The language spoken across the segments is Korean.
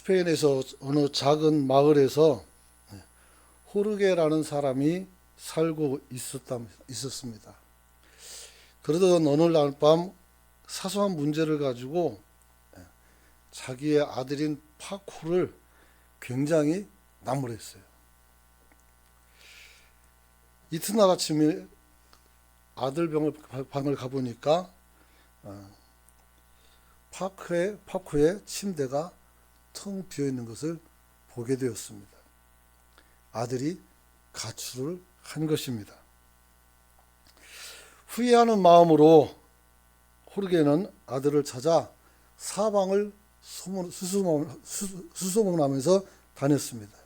스페인에서 어느 작은 마을에서 호르게라는 사람이 살고 있었습니다. 그러던 어느 날 밤 사소한 문제를 가지고 자기의 아들인 파코를 굉장히 나무랬어요. 이튿날 아침에 아들 방을 가보니까 파코의 침대가 텅 비어있는 것을 보게 되었습니다. 아들이 가출을 한 것입니다. 후회하는 마음으로 호르게는 아들을 찾아 사방을 수소문하면서 다녔습니다.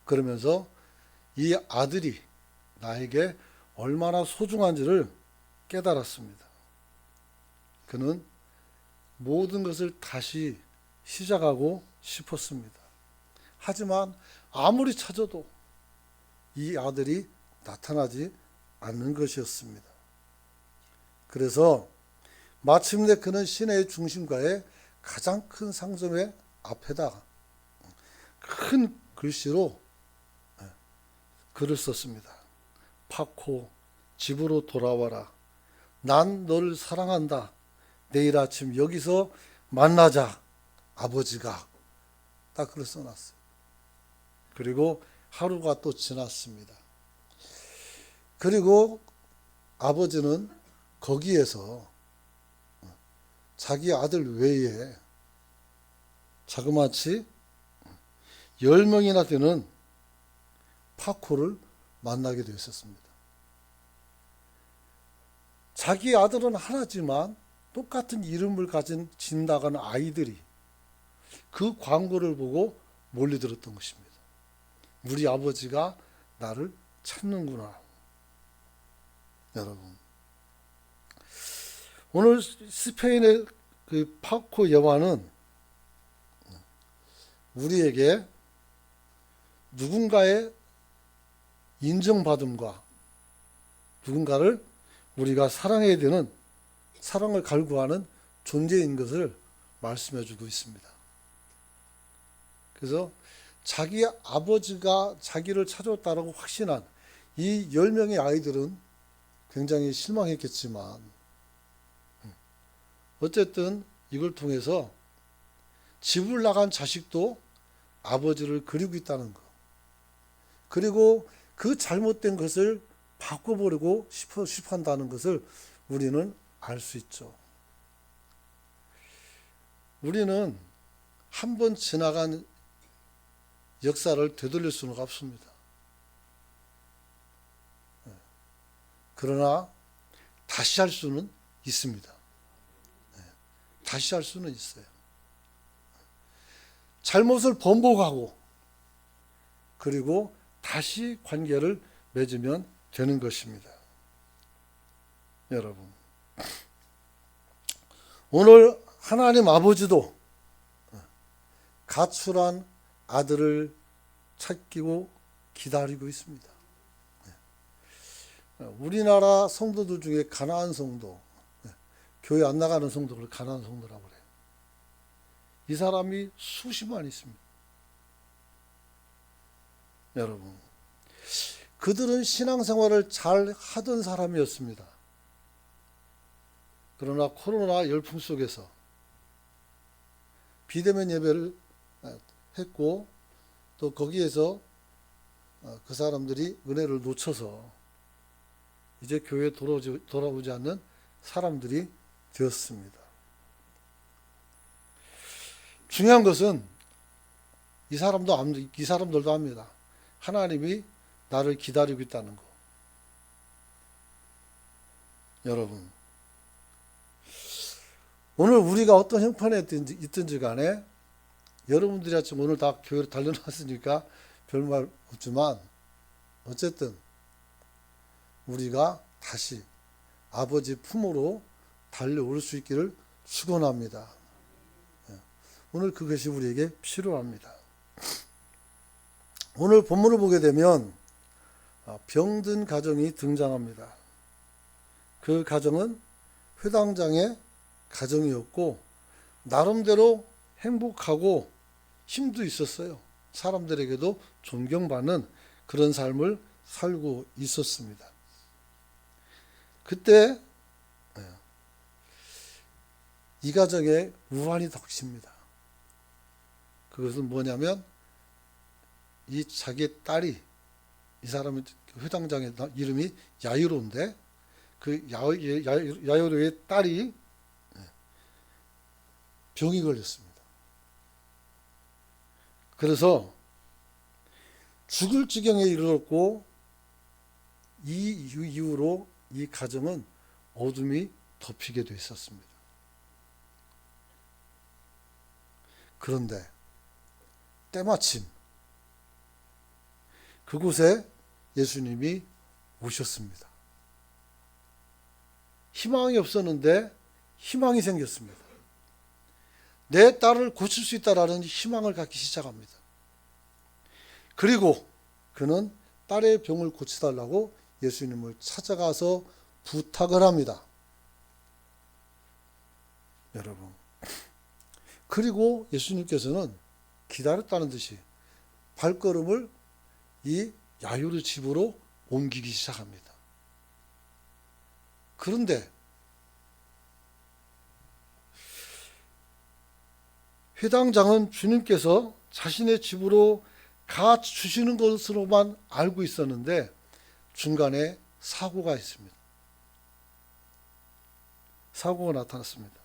그러면서 이 아들이 나에게 얼마나 소중한지를 깨달았습니다. 그는 모든 것을 다시 시작하고 싶었습니다. 하지만 아무리 찾아도 이 아들이 나타나지 않는 것이었습니다. 그래서 마침내 그는 시내의 중심가에 가장 큰 상점의 앞에다가 큰 글씨로 글을 썼습니다. 파코, 집으로 돌아와라. 난 너를 사랑한다. 내일 아침 여기서 만나자. 아버지가. 딱 글을 써놨어요. 그리고 하루가 또 지났습니다. 그리고 아버지는 거기에서 자기 아들 외에 자그마치 10명이나 되는 파코를 만나게 되었습니다. 자기 아들은 하나지만 똑같은 이름을 가진 지나가는 아이들이 그 광고를 보고 몰려들었던 것입니다. 우리 아버지가 나를 찾는구나. 여러분, 오늘 스페인의 그 파코 여화는 우리에게 누군가의 인정받음과 누군가를 우리가 사랑해야 되는, 사랑을 갈구하는 존재인 것을 말씀해 주고 있습니다. 그래서 자기 아버지가 자기를 찾아왔다고 확신한 이 10명의 아이들은 굉장히 실망했겠지만 어쨌든 이걸 통해서 집을 나간 자식도 아버지를 그리고 있다는 것, 그리고 그 잘못된 것을 바꿔보려고 싶어 한다는 것을 우리는 알 수 있죠. 우리는 한 번 지나간 역사를 되돌릴 수는 없습니다. 그러나 다시 할 수는 있습니다. 다시 할 수는 있어요. 잘못을 번복하고 그리고 다시 관계를 맺으면 되는 것입니다. 여러분, 오늘 하나님 아버지도 가출한 아들을 찾기고 기다리고 있습니다. 우리나라 성도들 중에 가나안 성도, 교회 안 나가는 성도를 가나안 성도라고 그래요. 이 사람이 수십만 있습니다. 여러분, 그들은 신앙생활을 잘 하던 사람이었습니다. 그러나 코로나 열풍 속에서 비대면 예배를 했고 또 거기에서 그 사람들이 은혜를 놓쳐서 이제 교회에 돌아오지 않는 사람들이 되었습니다. 중요한 것은 이 사람들도 압니다. 하나님이 나를 기다리고 있다는 거. 여러분, 오늘 우리가 어떤 형편에 있든지 간에 여러분들이 지금 오늘 다 교회로 달려났으니까 별말 없지만 어쨌든 우리가 다시 아버지 품으로 달려올 수 있기를 축원합니다. 오늘 그것이 우리에게 필요합니다. 오늘 본문을 보게 되면 병든 가정이 등장합니다. 그 가정은 회당장의 가정이었고 나름대로 행복하고 힘도 있었어요. 사람들에게도 존경받는 그런 삶을 살고 있었습니다. 그때 이 가정에 우환이 닥칩니다. 그것은 뭐냐면 이 자기의 딸이, 이 사람의 회당장의 이름이 야이로인데 그 야이로의 딸이 병이 걸렸습니다. 그래서 죽을 지경에 이르렀고 이 이후로 이 가정은 어둠이 덮이게 돼 있었습니다. 그런데 때마침 그곳에 예수님이 오셨습니다. 희망이 없었는데 희망이 생겼습니다. 내 딸을 고칠 수 있다라는 희망을 갖기 시작합니다. 그리고 그는 딸의 병을 고쳐달라고 예수님을 찾아가서 부탁을 합니다. 여러분, 그리고 예수님께서는 기다렸다는 듯이 발걸음을 이 야이로 집으로 옮기기 시작합니다. 그런데 회당장은 주님께서 자신의 집으로 가 주시는 것으로만 알고 있었는데 중간에 사고가 있습니다. 사고가 나타났습니다.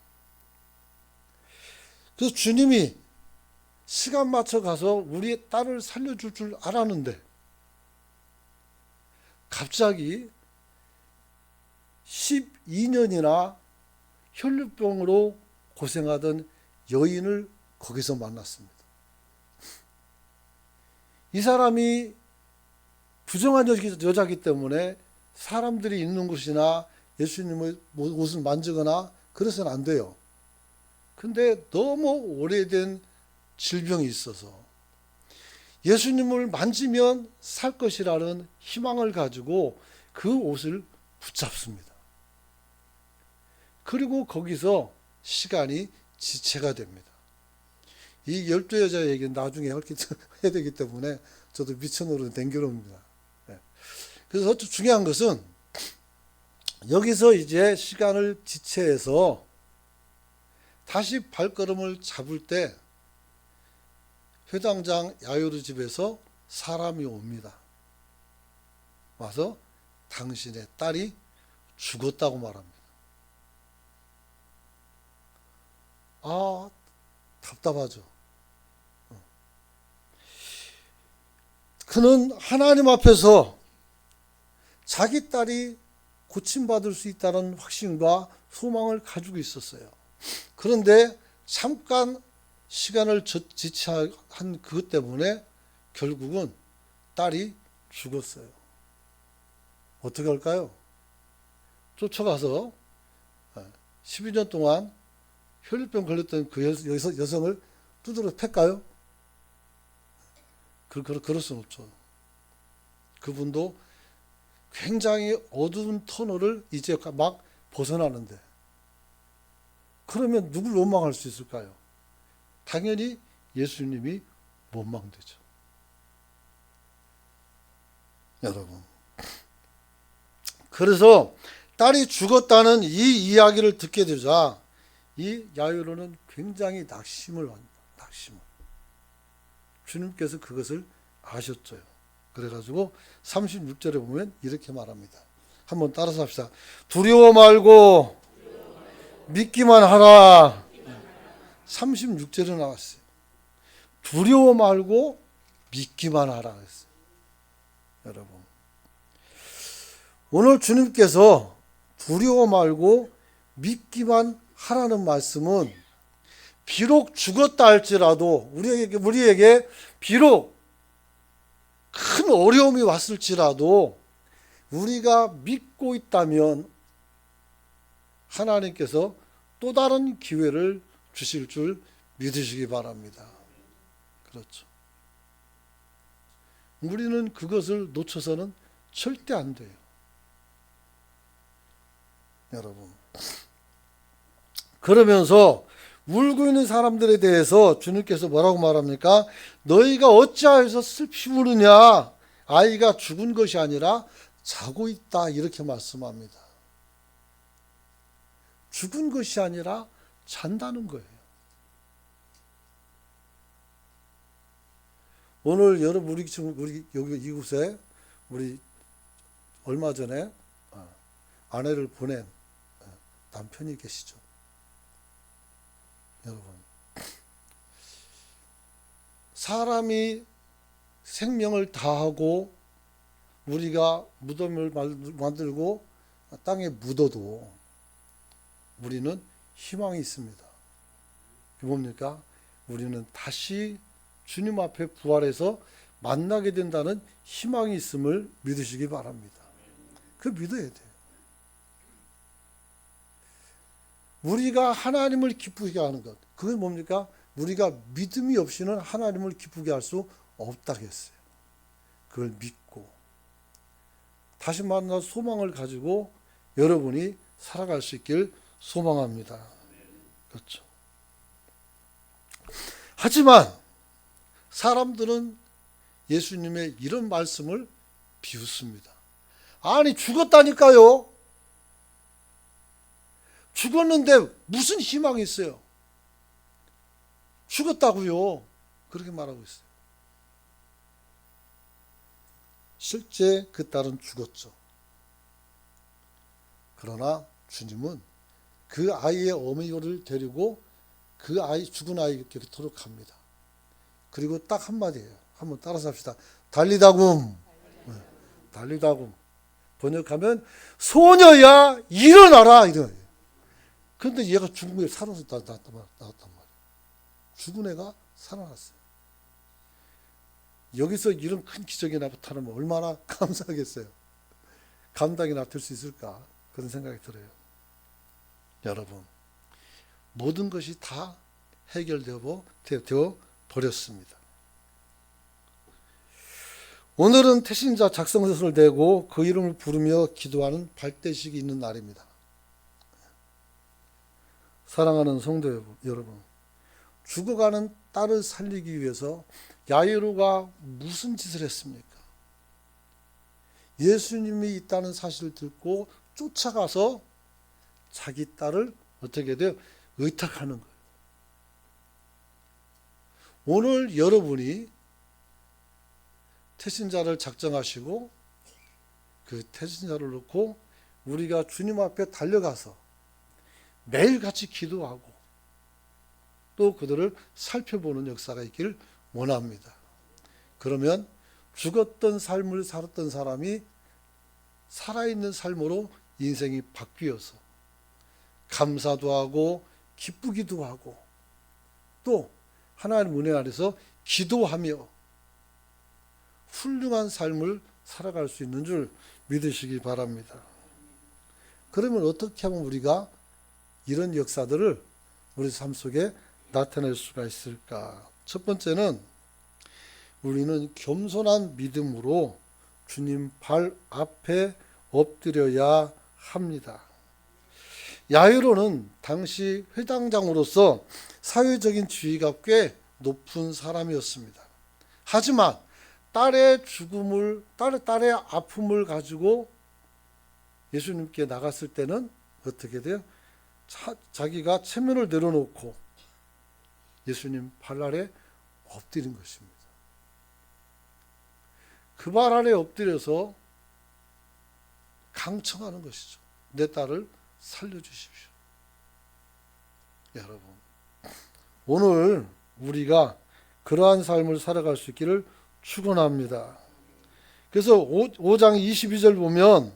그래서 주님이 시간 맞춰 가서 우리의 딸을 살려줄 줄 알았는데 갑자기 12년이나 혈류병으로 고생하던 여인을 거기서 만났습니다. 이 사람이 부정한 여자이기 때문에 사람들이 있는 곳이나 예수님의 옷을 만지거나 그래서는 안 돼요. 근데 너무 오래된 질병이 있어서 예수님을 만지면 살 것이라는 희망을 가지고 그 옷을 붙잡습니다. 그리고 거기서 시간이 지체가 됩니다. 이 12여자 얘기는 나중에 해야 되기 때문에 저도 미천으로 댕겨놓습니다. 그래서 중요한 것은 여기서 이제 시간을 지체해서 다시 발걸음을 잡을 때 회당장 야이로 집에서 사람이 옵니다. 와서 당신의 딸이 죽었다고 말합니다. 아, 답답하죠. 그는 하나님 앞에서 자기 딸이 고침받을 수 있다는 확신과 소망을 가지고 있었어요. 그런데 잠깐 시간을 지체한 그것 때문에 결국은 딸이 죽었어요. 어떻게 할까요? 쫓아가서 12년 동안 혈류병 걸렸던 그 여성을 두드려 팰까요? 그럴 수는 없죠. 그분도 굉장히 어두운 터널을 이제 막 벗어나는데 그러면 누굴 원망할 수 있을까요? 당연히 예수님이 원망되죠. 여러분, 그래서 딸이 죽었다는 이 이야기를 듣게 되자 이 야이로는 굉장히 낙심을 합니다. 낙심을. 주님께서 그것을 아셨죠. 그래가지고 36절에 보면 이렇게 말합니다. 한번 따라서 합시다. 두려워 말고 믿기만 하라. 36절에 나왔어요. 두려워 말고 믿기만 하라 했어요. 여러분, 오늘 주님께서 두려워 말고 믿기만 하라는 말씀은 비록 죽었다 할지라도 우리에게 비록 큰 어려움이 왔을지라도 우리가 믿고 있다면 하나님께서 또 다른 기회를 주실 줄 믿으시기 바랍니다. 그렇죠. 우리는 그것을 놓쳐서는 절대 안 돼요. 여러분. 그러면서 울고 있는 사람들에 대해서 주님께서 뭐라고 말합니까? 너희가 어찌하여서 슬피 우느냐? 아이가 죽은 것이 아니라 자고 있다, 이렇게 말씀합니다. 죽은 것이 아니라 잔다는 거예요. 오늘 여러분, 우리 여기 이곳에 우리 얼마 전에 아내를 보낸 남편이 계시죠. 여러분, 사람이 생명을 다하고 우리가 무덤을 만들고 땅에 묻어도 우리는 희망이 있습니다. 그게 뭡니까? 우리는 다시 주님 앞에 부활해서 만나게 된다는 희망이 있음을 믿으시기 바랍니다. 그 믿어야 돼요. 우리가 하나님을 기쁘게 하는 것, 그건 뭡니까? 우리가 믿음이 없이는 하나님을 기쁘게 할 수 없다고 했어요. 그걸 믿고 다시 만나 소망을 가지고 여러분이 살아갈 수 있길 소망합니다. 그렇죠. 하지만 사람들은 예수님의 이런 말씀을 비웃습니다. 아니, 죽었다니까요. 죽었는데 무슨 희망이 있어요? 죽었다고요. 그렇게 말하고 있어요. 실제 그 딸은 죽었죠. 그러나 주님은 그 아이의 어머니를 데리고 그 아이, 죽은 아이 곁으로 갑니다. 그리고 딱 한마디예요. 한번 따라서 합시다. 달리다굼. 달리다굼. 번역하면 소녀야 일어나라, 이런. 그런데 얘가 죽은 게 살아서 나왔단 말이에요. 죽은 애가 살아났어요. 여기서 이런 큰 기적이 나타나면 얼마나 감사하겠어요. 감당이 될 수 있을까, 그런 생각이 들어요. 여러분, 모든 것이 다 해결되어 버렸습니다. 오늘은 태신자 작성서를 내고 그 이름을 부르며 기도하는 발대식이 있는 날입니다. 사랑하는 성도 여러분, 죽어가는 딸을 살리기 위해서 야이로가 무슨 짓을 했습니까? 예수님이 있다는 사실을 듣고 쫓아가서 자기 딸을 어떻게 돼요? 의탁하는 거예요. 오늘 여러분이 태신자를 작정하시고 그 태신자를 놓고 우리가 주님 앞에 달려가서 매일같이 기도하고 또 그들을 살펴보는 역사가 있기를 원합니다. 그러면 죽었던 삶을 살았던 사람이 살아있는 삶으로 인생이 바뀌어서 감사도 하고 기쁘기도 하고 또 하나님 은혜 아래서 기도하며 훌륭한 삶을 살아갈 수 있는 줄 믿으시기 바랍니다. 그러면 어떻게 하면 우리가 이런 역사들을 우리 삶 속에 나타낼 수가 있을까? 첫 번째는 우리는 겸손한 믿음으로 주님 발 앞에 엎드려야 합니다. 야이로는 당시 회당장으로서 사회적인 지위가 꽤 높은 사람이었습니다. 하지만 딸의 아픔을 가지고 예수님께 나갔을 때는 어떻게 돼요? 자기가 체면을 내려놓고 예수님 발 아래 엎드린 것입니다. 그 발 아래 엎드려서 강청하는 것이죠. 내 딸을 살려주십시오. 여러분, 오늘 우리가 그러한 삶을 살아갈 수 있기를 축원합니다. 그래서 5장 22절 보면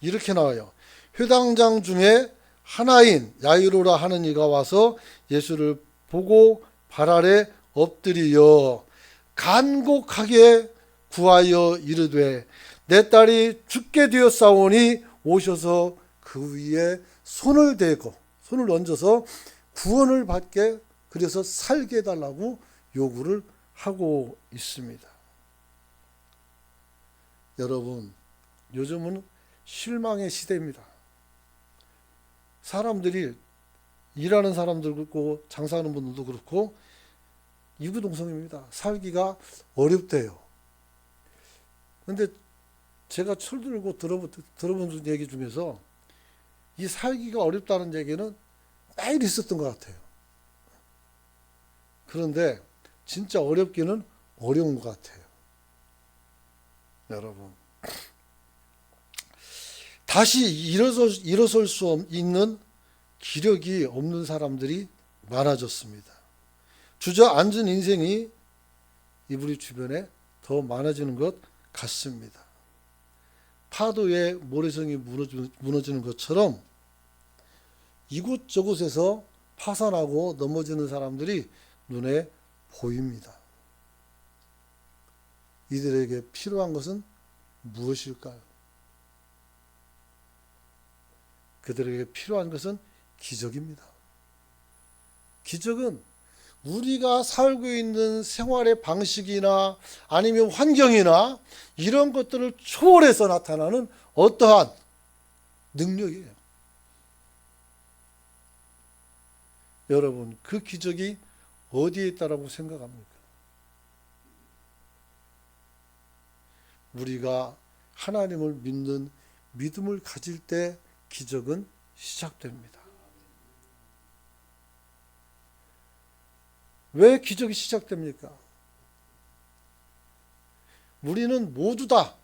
이렇게 나와요. 회당장 중에 하나인 야이로라 하는 이가 와서 예수를 보고 발 아래 엎드리어 간곡하게 구하여 이르되 내 딸이 죽게 되었사오니 오셔서 그 위에 손을 얹어서 구원을 받게, 그래서 살게 해달라고 요구를 하고 있습니다. 여러분, 요즘은 실망의 시대입니다. 사람들이 일하는 사람들 그렇고 장사하는 분들도 그렇고 이구동성입니다. 살기가 어렵대요. 근데 제가 철들고 들어본 얘기 중에서 이 살기가 어렵다는 얘기는 매일 있었던 것 같아요. 그런데 진짜 어렵기는 어려운 것 같아요. 여러분, 다시 일어설 수 있는 기력이 없는 사람들이 많아졌습니다. 주저앉은 인생이 우리 주변에 더 많아지는 것 같습니다. 파도에 모래성이 무너지는 것처럼 이곳저곳에서 파산하고 넘어지는 사람들이 눈에 보입니다. 이들에게 필요한 것은 무엇일까요? 그들에게 필요한 것은 기적입니다. 기적은 우리가 살고 있는 생활의 방식이나 아니면 환경이나 이런 것들을 초월해서 나타나는 어떠한 능력이에요. 여러분, 그 기적이 어디에 있다라고 생각합니까? 우리가 하나님을 믿는 믿음을 가질 때 기적은 시작됩니다. 왜 기적이 시작됩니까? 우리는 모두 다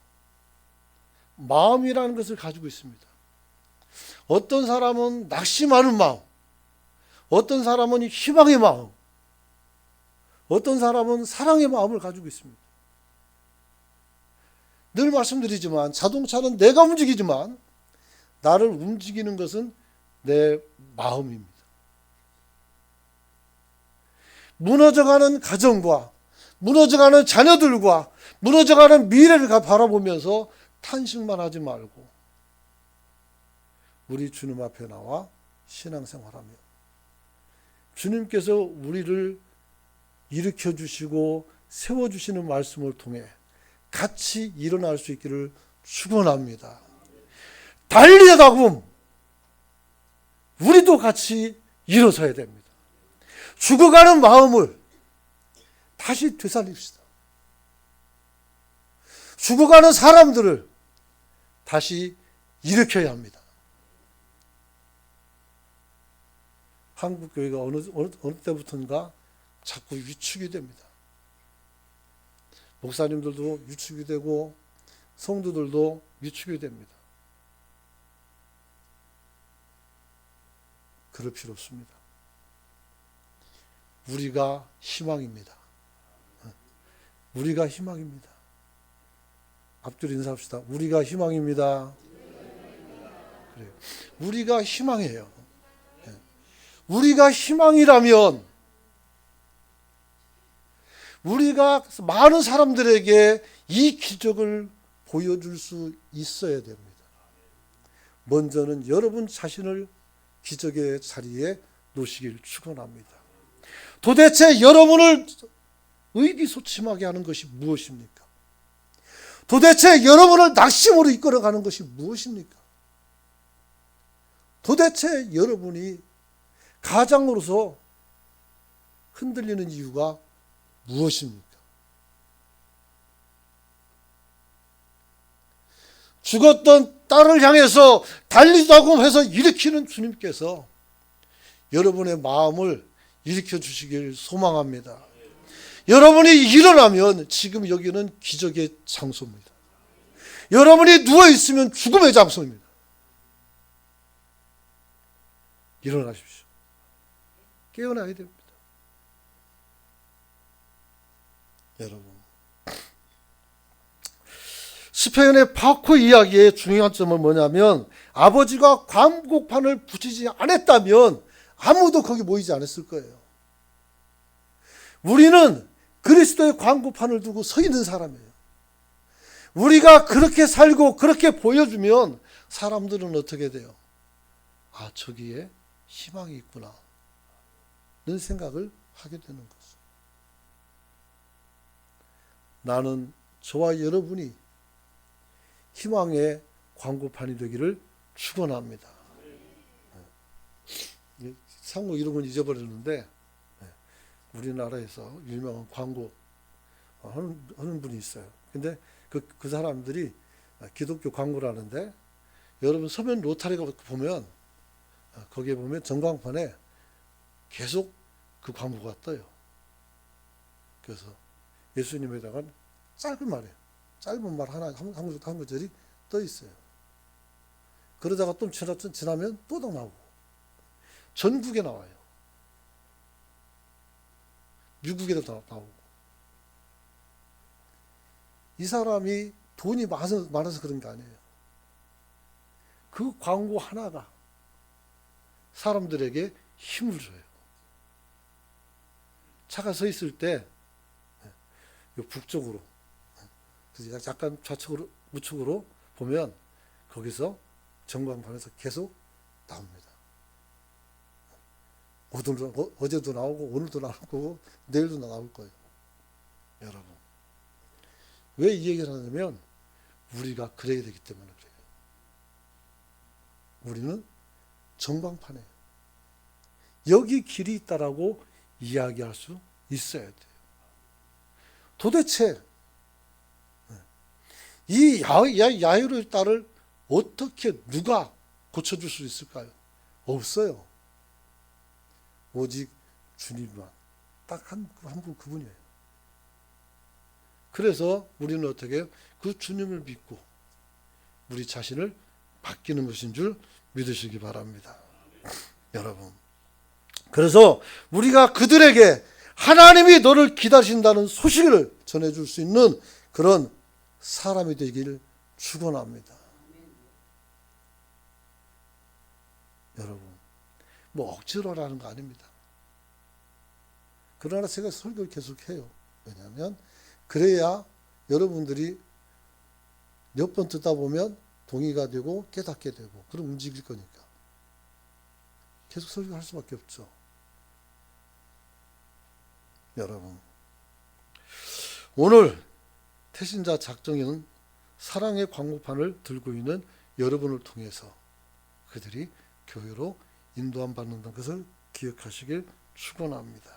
마음이라는 것을 가지고 있습니다. 어떤 사람은 낙심하는 마음, 어떤 사람은 희망의 마음, 어떤 사람은 사랑의 마음을 가지고 있습니다. 늘 말씀드리지만 자동차는 내가 움직이지만 나를 움직이는 것은 내 마음입니다. 무너져가는 가정과 무너져가는 자녀들과 무너져가는 미래를 바라보면서 탄식만 하지 말고 우리 주님 앞에 나와 신앙생활하며 주님께서 우리를 일으켜주시고 세워주시는 말씀을 통해 같이 일어날 수 있기를 축원합니다. 달려가고 우리도 같이 일어서야 됩니다. 죽어가는 마음을 다시 되살립시다. 죽어가는 사람들을 다시 일으켜야 합니다. 한국교회가 어느 때부터인가 자꾸 위축이 됩니다. 목사님들도 위축이 되고 성도들도 위축이 됩니다. 그럴 필요 없습니다. 우리가 희망입니다. 우리가 희망입니다. 앞뒤로 인사합시다. 우리가 희망입니다. 그래요. 우리가 희망이에요. 우리가 희망이라면 우리가 많은 사람들에게 이 기적을 보여줄 수 있어야 됩니다. 먼저는 여러분 자신을 기적의 자리에 놓으시길 축원합니다. 도대체 여러분을 의기소침하게 하는 것이 무엇입니까? 도대체 여러분을 낙심으로 이끌어가는 것이 무엇입니까? 도대체 여러분이 가장으로서 흔들리는 이유가 무엇입니까? 죽었던 딸을 향해서 달리자고 해서 일으키는 주님께서 여러분의 마음을 일으켜 주시길 소망합니다. 여러분이 일어나면 지금 여기는 기적의 장소입니다. 여러분이 누워있으면 죽음의 장소입니다. 일어나십시오. 깨어나야 됩니다. 여러분, 시편의 바코 이야기의 중요한 점은 뭐냐면 아버지가 광고판을 붙이지 않았다면 아무도 거기 모이지 않았을 거예요. 우리는 그리스도의 광고판을 두고 서 있는 사람이에요. 우리가 그렇게 살고 그렇게 보여주면 사람들은 어떻게 돼요? 아, 저기에 희망이 있구나 는 생각을 하게 되는 거죠. 나는 저와 여러분이 희망의 광고판이 되기를 축원합니다. 상호 이름은 잊어버렸는데 우리나라에서 유명한 광고 하는 분이 있어요. 근데 그 사람들이 기독교 광고를 하는데 여러분 서면 로타리가 보면 거기에 보면 전광판에 계속 그 광고가 떠요. 그래서 예수님에 대한 짧은 말이에요. 짧은 말 하나 한 구절이 떠 있어요. 그러다가 좀 지나면 또 나오고 전국에 나와요. 미국에도 나오고. 이 사람이 돈이 많아서 그런 게 아니에요. 그 광고 하나가 사람들에게 힘을 줘요. 차가 서 있을 때 북쪽으로 약간 좌측으로 우측으로 보면 거기서 전광판에서 계속 나옵니다. 어제도 나오고 오늘도 나오고 내일도 나올 거예요. 여러분 왜 이 얘기를 하냐면 우리가 그래야 되기 때문에 그래요. 우리는 전광판에 여기 길이 있다라고 이야기할 수 있어야 돼요. 도대체 이 야유의 딸을 어떻게 누가 고쳐줄 수 있을까요? 없어요. 오직 주님만 딱 한 분 그분이에요. 그래서 우리는 어떻게 그 주님을 믿고 우리 자신을 맡기는 것인 줄 믿으시기 바랍니다. 여러분 그래서 우리가 그들에게 하나님이 너를 기다리신다는 소식을 전해줄 수 있는 그런 사람이 되기를 축원합니다. 여러분 뭐 억지로 하라는 거 아닙니다. 그러나 제가 설교를 계속해요. 왜냐하면 그래야 여러분들이 몇 번 듣다 보면 동의가 되고 깨닫게 되고 그럼 움직일 거니까 계속 설교할 수밖에 없죠. 여러분 오늘 태신자 작정에는 사랑의 광고판을 들고 있는 여러분을 통해서 그들이 교회로 인도함 받는다는 것을 기억하시길 축원합니다.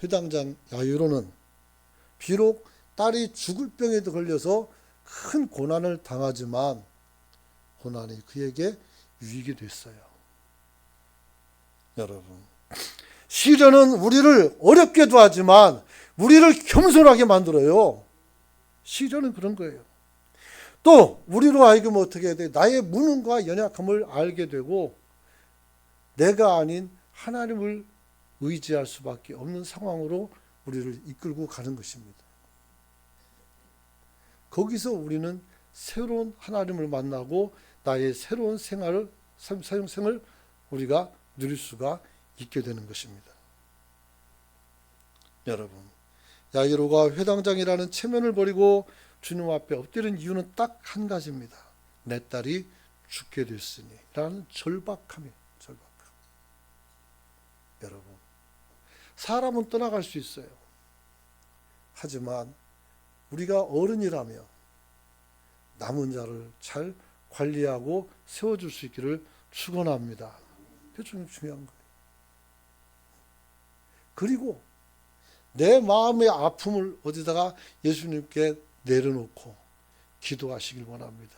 회당장 야유로는 비록 딸이 죽을 병에 걸려서 큰 고난을 당하지만 고난이 그에게 유익이 됐어요. 여러분 시련은 우리를 어렵게도 하지만 우리를 겸손하게 만들어요. 시련은 그런 거예요. 또 우리로 하여금 어떻게 해야 돼? 나의 무능과 연약함을 알게 되고 내가 아닌 하나님을 의지할 수밖에 없는 상황으로 우리를 이끌고 가는 것입니다. 거기서 우리는 새로운 하나님을 만나고 나의 새로운 생활을 우리가 누릴 수가 있게 되는 것입니다. 여러분 야이로가 회당장이라는 체면을 버리고 주님 앞에 엎드린 이유는 딱 한 가지입니다. 내 딸이 죽게 됐으니 라는 절박함이에요. 절박함. 여러분 사람은 떠나갈 수 있어요. 하지만 우리가 어른이라며 남은 자를 잘 관리하고 세워줄 수 있기를 축원합니다. 그게 좀 중요한 거예요. 그리고 내 마음의 아픔을 어디다가 예수님께 내려놓고 기도하시길 원합니다.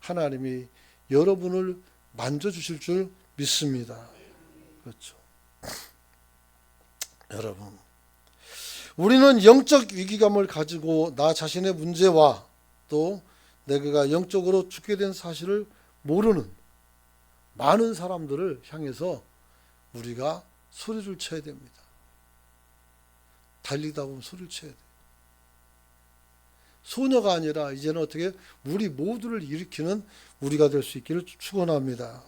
하나님이 여러분을 만져주실 줄 믿습니다. 그렇죠. 여러분 우리는 영적 위기감을 가지고 나 자신의 문제와 또 내가 영적으로 죽게 된 사실을 모르는 많은 사람들을 향해서 우리가 소리를 쳐야 됩니다. 달리다 보면 소리를 쳐야 돼요. 소녀가 아니라 이제는 어떻게 우리 모두를 일으키는 우리가 될 수 있기를 축원합니다.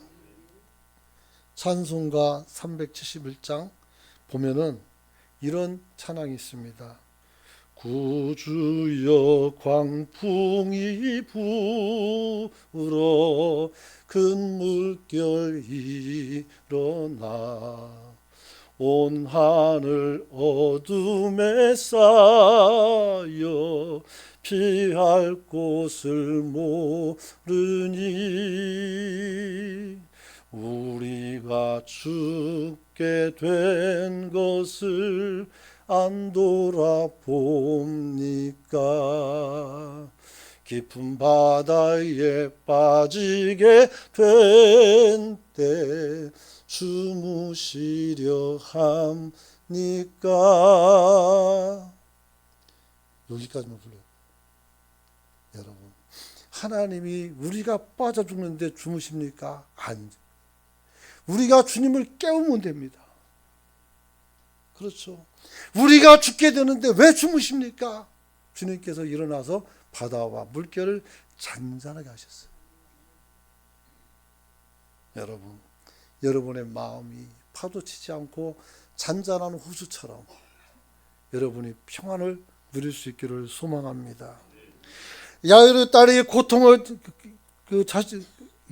찬송가 371장 보면은 이런 찬양이 있습니다. 구주여 광풍이 불어 큰 물결 일어나 온 하늘 어둠에 쌓여 피할 곳을 모르니 우리가 죽게 된 것을 안 돌아봅니까? 깊은 바다에 빠지게 된 때 주무시려 합니까? 여기까지만 불러요. 여러분, 하나님이 우리가 빠져 죽는데 주무십니까? 아니죠. 우리가 주님을 깨우면 됩니다. 그렇죠. 우리가 죽게 되는데 왜 주무십니까? 주님께서 일어나서 바다와 물결을 잔잔하게 하셨어요. 여러분, 여러분의 마음이 파도치지 않고 잔잔한 호수처럼 여러분이 평안을 누릴 수 있기를 소망합니다. 야이로 딸의 고통을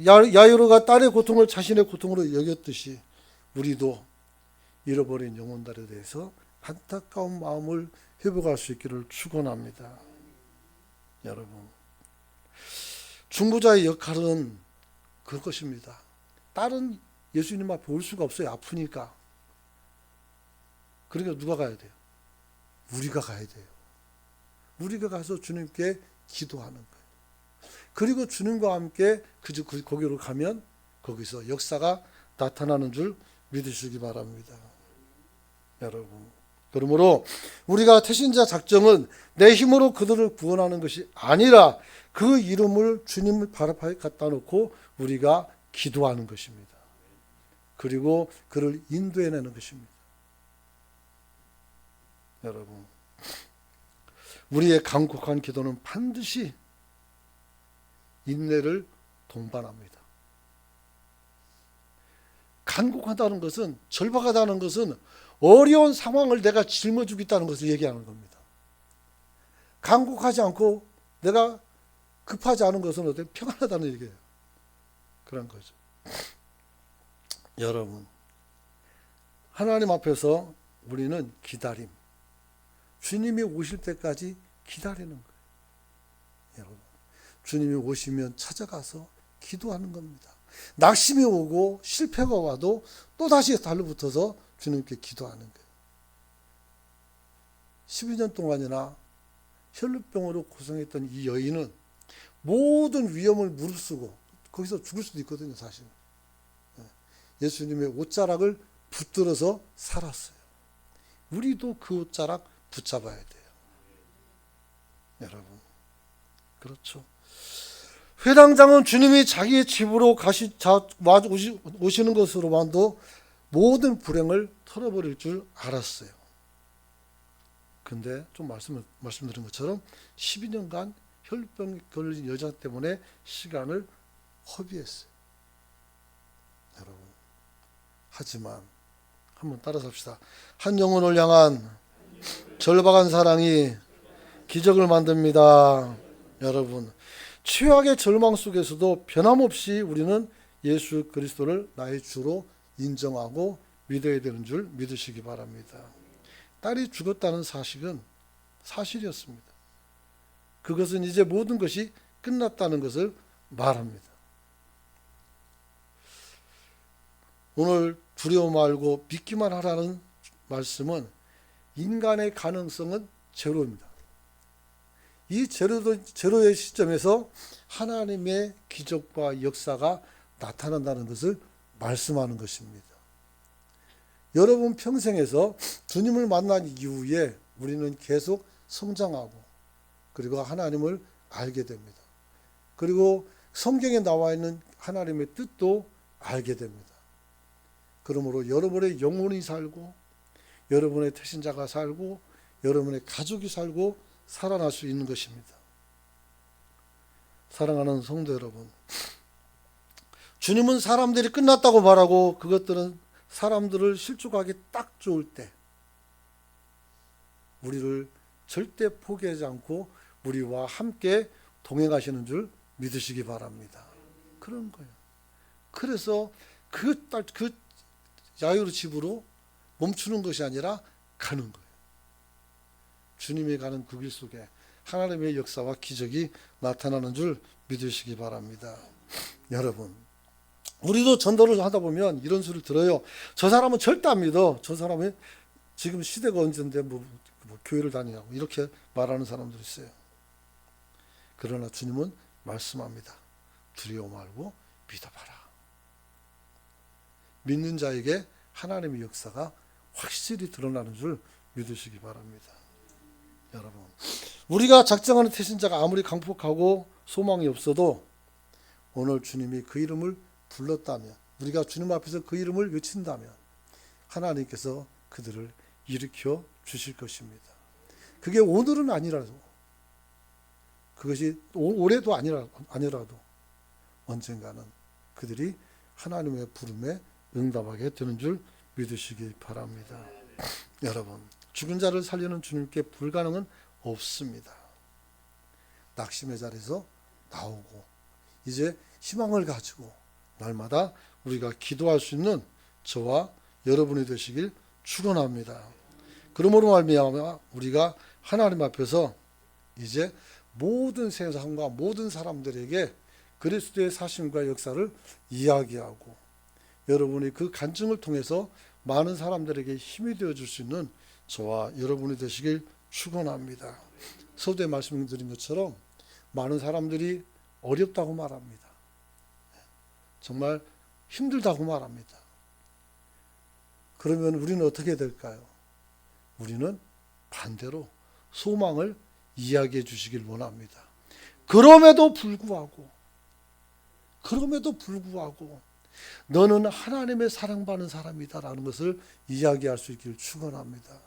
야이로가 딸의 고통을 자신의 고통으로 여겼듯이 우리도 잃어버린 영혼들에 대해서 안타까운 마음을 회복할 수 있기를 축원합니다. 여러분, 중보자의 역할은 그것입니다. 딸은 예수님 앞에 올 수가 없어요. 아프니까. 그러니까 누가 가야 돼요? 우리가 가야 돼요. 우리가 가서 주님께 기도하는 거예요. 그리고 주님과 함께 거기로 가면 거기서 역사가 나타나는 줄 믿으시기 바랍니다. 여러분, 그러므로 우리가 태신자 작정은 내 힘으로 그들을 구원하는 것이 아니라 그 이름을 주님을 발 앞에 갖다 놓고 우리가 기도하는 것입니다. 그리고 그를 인도해내는 것입니다. 여러분, 우리의 간곡한 기도는 반드시 인내를 동반합니다. 간곡하다는 것은, 절박하다는 것은 어려운 상황을 내가 짊어지고 있다는 것을 얘기하는 겁니다. 간곡하지 않고 내가 급하지 않은 것은 어때? 평안하다는 얘기예요. 그런 거죠. 여러분, 하나님 앞에서 우리는 기다림, 주님이 오실 때까지 기다리는 거예요. 여러분, 주님이 오시면 찾아가서 기도하는 겁니다. 낙심이 오고 실패가 와도 또다시 달라붙어서 주님께 기도하는 거예요. 12년 동안이나 혈루병으로 고생했던 이 여인은 모든 위험을 무릅쓰고 거기서 죽을 수도 있거든요, 사실. 예수님의 옷자락을 붙들어서 살았어요. 우리도 그 옷자락 붙잡아야 돼요. 여러분, 그렇죠. 회당장은 주님이 자기의 집으로 오시는 것으로만도 모든 불행을 털어버릴 줄 알았어요. 근데 좀 말씀드린 것처럼 12년간 혈루병 걸린 여자 때문에 시간을 허비했어요. 여러분, 하지만 한번 따라서 합시다. 한 영혼을 향한 절박한 사랑이 기적을 만듭니다. 여러분, 최악의 절망 속에서도 변함없이 우리는 예수 그리스도를 나의 주로 인정하고 믿어야 되는 줄 믿으시기 바랍니다. 딸이 죽었다는 사실은 사실이었습니다. 그것은 이제 모든 것이 끝났다는 것을 말합니다. 오늘 두려워 말고 믿기만 하라는 말씀은 인간의 가능성은 제로입니다. 이 제로의 시점에서 하나님의 기적과 역사가 나타난다는 것을 말씀하는 것입니다. 여러분 평생에서 주님을 만난 이후에 우리는 계속 성장하고 그리고 하나님을 알게 됩니다. 그리고 성경에 나와 있는 하나님의 뜻도 알게 됩니다. 그러므로 여러분의 영혼이 살고 여러분의 태신자가 살고 여러분의 가족이 살고 살아날 수 있는 것입니다. 사랑하는 성도 여러분, 주님은 사람들이 끝났다고 말하고 그것들은 사람들을 실족하기 딱 좋을 때 우리를 절대 포기하지 않고 우리와 함께 동행하시는 줄 믿으시기 바랍니다. 그런 거예요. 그래서 그 야이로 집으로 멈추는 것이 아니라 가는 거예요. 주님이 가는 그 길 속에 하나님의 역사와 기적이 나타나는 줄 믿으시기 바랍니다. 여러분, 우리도 전도를 하다 보면 이런 소리를 들어요. 저 사람은 절대 안 믿어. 저 사람은 지금 시대가 언젠데 뭐 교회를 다니냐고 이렇게 말하는 사람들이 있어요. 그러나 주님은 말씀합니다. 두려워 말고 믿어봐라. 믿는 자에게 하나님의 역사가 확실히 드러나는 줄 믿으시기 바랍니다. 여러분, 우리가 작정하는 태신자가 아무리 강폭하고 소망이 없어도 오늘 주님이 그 이름을 불렀다면, 우리가 주님 앞에서 그 이름을 외친다면 하나님께서 그들을 일으켜 주실 것입니다. 그게 오늘은 아니라도, 그것이 올해도 아니라도 언젠가는 그들이 하나님의 부름에 응답하게 되는 줄 믿으시기 바랍니다. 여러분, 죽은 자를 살리는 주님께 불가능은 없습니다. 낙심의 자리에서 나오고 이제 희망을 가지고 날마다 우리가 기도할 수 있는 저와 여러분이 되시길 축원합니다. 그러므로 말미암아 우리가 하나님 앞에서 이제 모든 세상과 모든 사람들에게 그리스도의 사심과 역사를 이야기하고 여러분이 그 간증을 통해서 많은 사람들에게 힘이 되어줄 수 있는 저와 여러분이 되시길 축원합니다. 서두에 말씀드린 것처럼 많은 사람들이 어렵다고 말합니다. 정말 힘들다고 말합니다. 그러면 우리는 어떻게 될까요? 우리는 반대로 소망을 이야기해 주시길 원합니다. 그럼에도 불구하고 너는 하나님의 사랑받는 사람이다라는 것을 이야기할 수 있기를 축원합니다.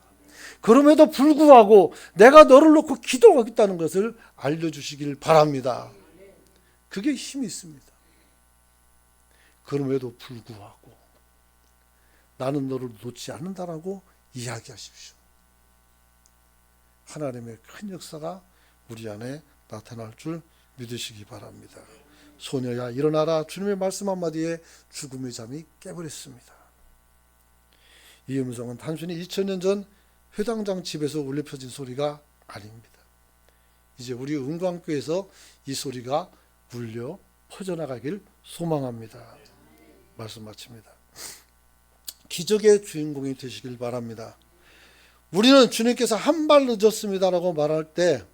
그럼에도 불구하고 내가 너를 놓고 기도하겠다는 것을 알려주시길 바랍니다. 그게 힘이 있습니다. 그럼에도 불구하고 나는 너를 놓지 않는다라고 이야기하십시오. 하나님의 큰 역사가 우리 안에 나타날 줄 믿으시기 바랍니다. 소녀야 일어나라. 주님의 말씀 한마디에 죽음의 잠이 깨버렸습니다. 이 음성은 단순히 2000년 전 회당장 집에서 울려 퍼진 소리가 아닙니다. 이제 우리 은광교에서 이 소리가 울려 퍼져나가길 소망합니다. 말씀 마칩니다. 기적의 주인공이 되시길 바랍니다. 우리는 주님께서 한 발 늦었습니다라고 말할 때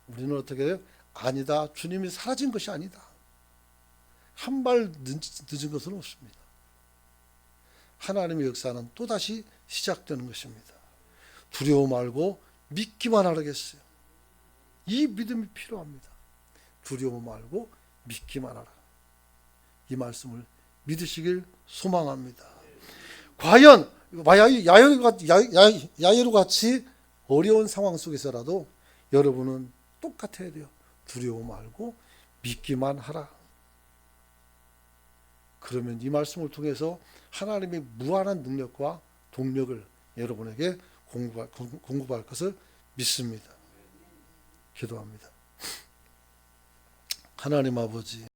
우리는 어떻게 해요? 아니다. 주님이 사라진 것이 아니다. 한 발 늦은 것은 없습니다. 하나님의 역사는 또다시 시작되는 것입니다. 두려워 말고 믿기만 하라겠어요. 이 믿음이 필요합니다. 두려워 말고 믿기만 하라. 이 말씀을 믿으시길 소망합니다. 과연 야이로 같이 어려운 상황 속에서라도 여러분은 똑같아야 돼요. 두려워 말고 믿기만 하라. 그러면 이 말씀을 통해서 하나님의 무한한 능력과 동력을 여러분에게 공급할 것을 믿습니다. 기도합니다. 하나님 아버지,